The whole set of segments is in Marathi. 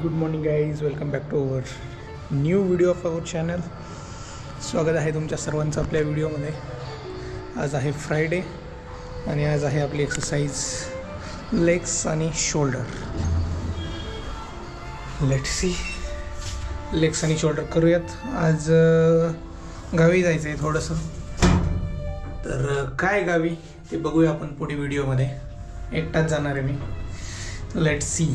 Good morning guys, welcome back to our new video of our channel. स्वागत आहे तुमच्या सर्वांचं आपल्या व्हिडिओमध्ये. आज आहे फ्रायडे आणि आज आहे आपली एक्सरसाइज लेग्स आणि शोल्डर. लेट्स सी, लेग्स आणि शोल्डर करूयात. आज गावी जायचं आहे थोडंसं, तर काय गावी ते बघूया आपण पुढे व्हिडिओमध्ये. एकटाच जाणार आहे मी. Let's see.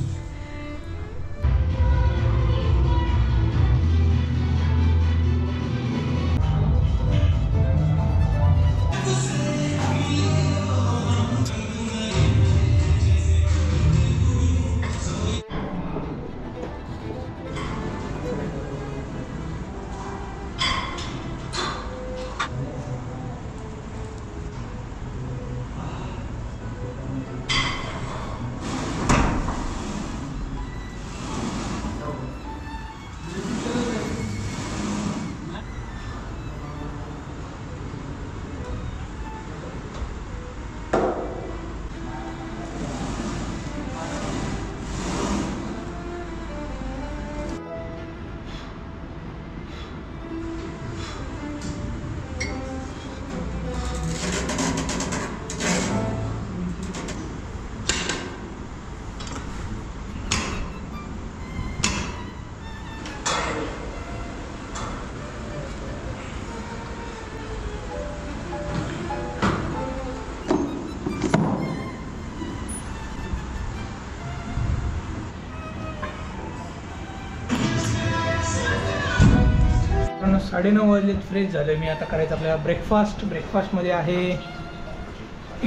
कारण 9:30 वाजलेत. फ्रेश झालं मी. आता करायचं आपल्याला ब्रेकफास्ट. ब्रेकफास्टमध्ये आहे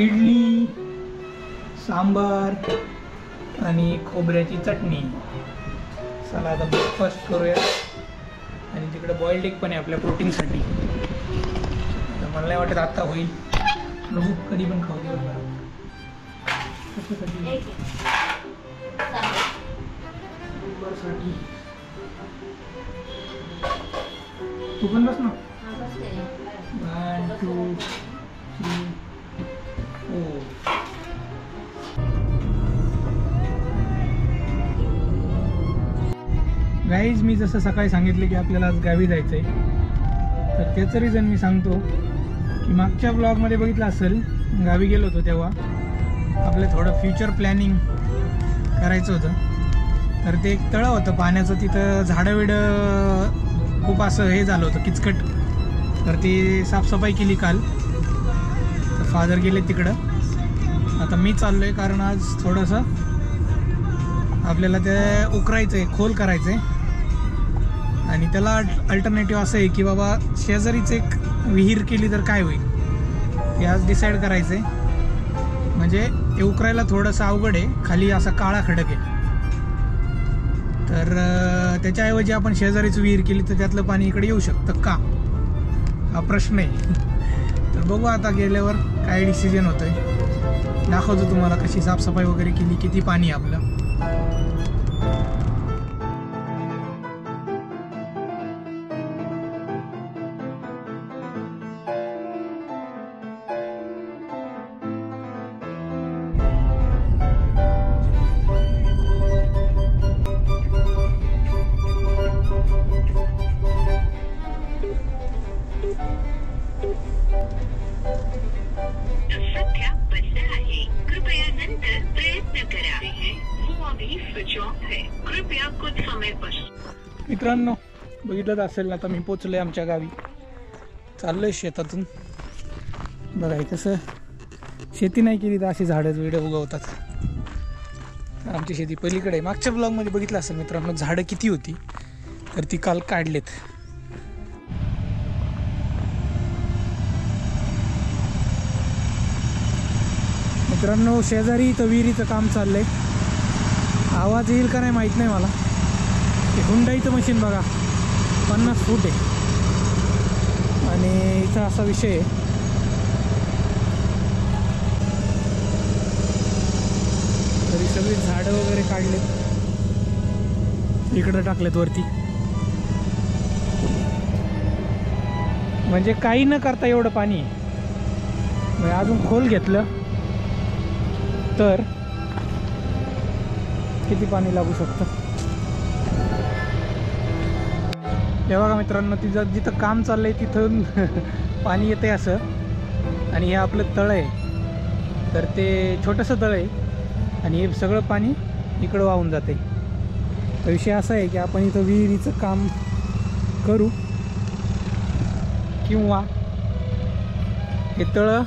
इडली, सांबार आणि खोबऱ्याची चटणी. चला आता ब्रेकफास्ट करूया. आणि तिकडे बॉइल्ड एग पण आहे आपल्या प्रोटीनसाठी. आता मला नाही वाटत आता होईल, बघू कधी पण खाऊ दे. कशासाठी? साठी. तू पण बस ना. 1 2 3 4. गाईज, मी जसं सकाळी सांगितलं की आपल्याला आज गावी जायचं आहे, तर त्याचं रिझन मी सांगतो की मागच्या ब्लॉगमध्ये बघितलं असेल, गावी गेलो होतो तेव्हा आपलं थोडं फ्युचर प्लॅनिंग करायचं होतं. तर ते एक तळं होतं पाण्याचं, तिथं झाडं खूप असं हे झालं होतं किचकट. तर ती साफसफाई केली काल. तर फादर गेले तिकडं. आता मी चाललो आहे, कारण आज थोडंसं आपल्याला ते उकरायचं आहे, खोल करायचं आहे. आणि त्याला अल्टरनेटिव्ह असं आहे की बाबा शेजारीच एक विहीर केली तर काय होईल, हे आज डिसाईड करायचं आहे. म्हणजे ते उकरायला थोडंसं अवघड आहे, खाली असा काळा खडक आहे. तर त्याच्याऐवजी आपण शेजारीच विहीर केली तर त्यातलं पाणी इकडे येऊ शकतं का, हा प्रश्न आहे. तर बघू आता गेल्यावर काय डिसिजन होतं आहे. दाखवतो तुम्हाला कशी साफसफाई वगैरे केली, किती पाणी आपलं. मित्रांनो, बघितलं असेल आता मी पोचलोय आमच्या गावी. चाललोय शेतातून. बघा कसं शेती नाही केली तर अशी झाडं विडं उगवतात. आमची शेती पलीकडे आहे. मागच्या ब्लॉगमध्ये बघितलं असेल मित्रांनो झाडं किती होती, तर ती काल काढलेत. मित्रांनो, शेजारी इथं विहिरीचं काम चाललंय. आवाज येईल का नाही माहीत नाही मला. हुंडाईचं मशीन बघा, 50 फूट आहे. आणि इथं असा विषय आहे, तरी सगळी झाडं वगैरे काढलेत, इकडं टाकलेत वरती. म्हणजे काही न करता एवढं पाणी. अजून खोल घेतलं तर किती पाणी लागू शकतं. हे बघा मित्रांनो, तिथं जिथं काम चाललंय तिथून पाणी येते असं, आणि हे आपलं तळ आहे. तर ते छोटंसं तळ आहे आणि हे सगळं पाणी इकडं वाहून जाते. तर विषय असा आहे की आपण इथं विहिरीचं काम करू किंवा हे तळं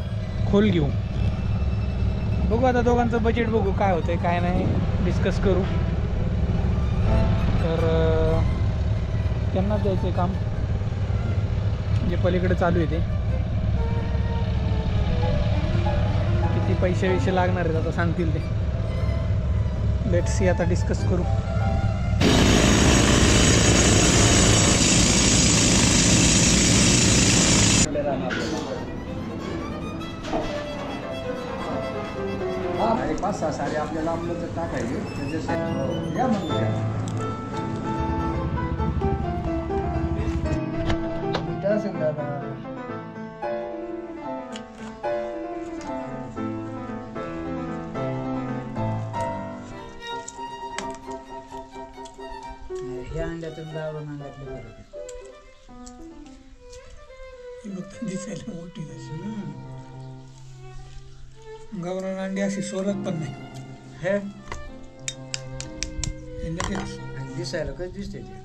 खोल घेऊ. बघू आता दोघांचं बजेट बघू काय होतंय काय नाही, डिस्कस करू. तर त्यांनाच द्यायचं आहे काम जे पलीकडे चालू आहे ते. किती पैसे लागणार आहेत आता सांगतील ते. लेट्स सी, आता डिस्कस करू. आणि 5-6 सारे आपल्याला आपलं तर टाकायचे म्हणजे या मग ह्या अंड्यातून गावरान अंड्यातले बघ दिसायला मोठी तशी. गावरान अंडी अशी सोलत पण नाही हे दिसायला कसं दिसते ते.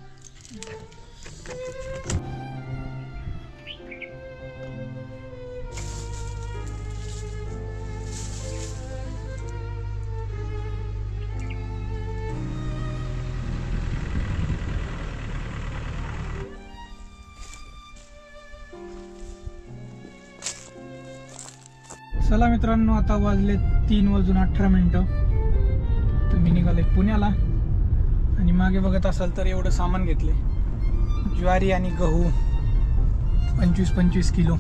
चला मित्रांनो, आता वाजले 3:18. तर मी निघाले पुण्याला आणि मागे बघत असाल तर एवढं सामान घेतले. ज्वारी आणि गहू 25-25 किलो.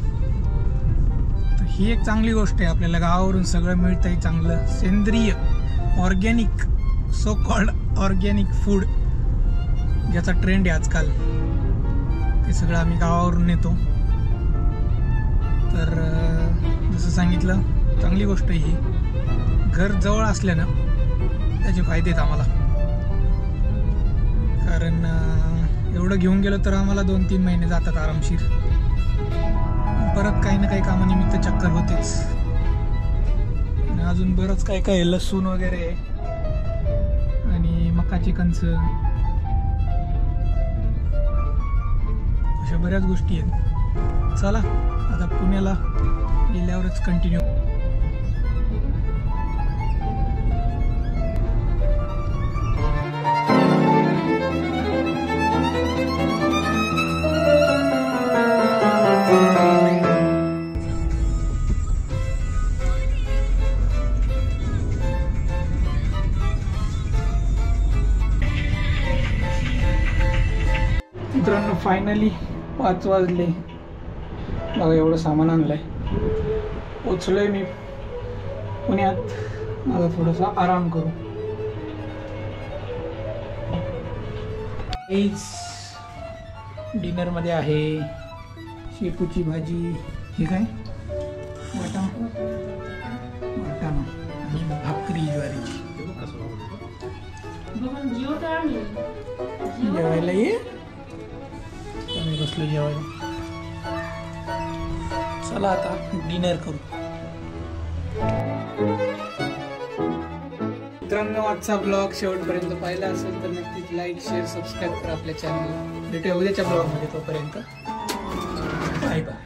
तर ही एक चांगली गोष्ट आहे, आपल्याला गावावरून सगळं मिळतंय चांगलं सेंद्रिय organic, so called organic food ज्याचा ट्रेंड आहे आजकाल, ते सगळं आम्ही गावावरून नेतो. तर जसं सांगितलं चांगली गोष्ट आहे ही. घर जवळ असल्यानं त्याचे फायदे आहेत आम्हाला, कारण एवढं घेऊन गेलो तर आम्हाला 2-3 महिने जातात आरामशीर. परत काही ना काही कामानिमित्त चक्कर होतेच. आणि अजून बरंच काय काय, लसूण वगैरे आणि मकाची कणस, अशा बऱ्याच गोष्टी आहेत. चला आता पुण्याला गेल्यावरच कंटिन्यू. मित्रांनो फायनली 5 वाजले. बघा एवढं सामान आणलंय. पोचलोय मी पुण्यात. आता थोडासा आराम करू. डिनर मध्ये आहे शेपूची भाजी, हे काय वाटाणा आणि भाकरी ज्वारीची. जेवायला ये, आम्ही बसलो जेवायला. चला आता डिनर करू. मित्रांनो, आजचा ब्लॉग शेवटपर्यंत पाहिला असेल तर नक्कीच लाईक, शेअर, सबस्क्राईब करा आपल्या चॅनलला. भेटूया उद्याच्या ब्लॉगमध्ये. तोपर्यंत बाय बाय.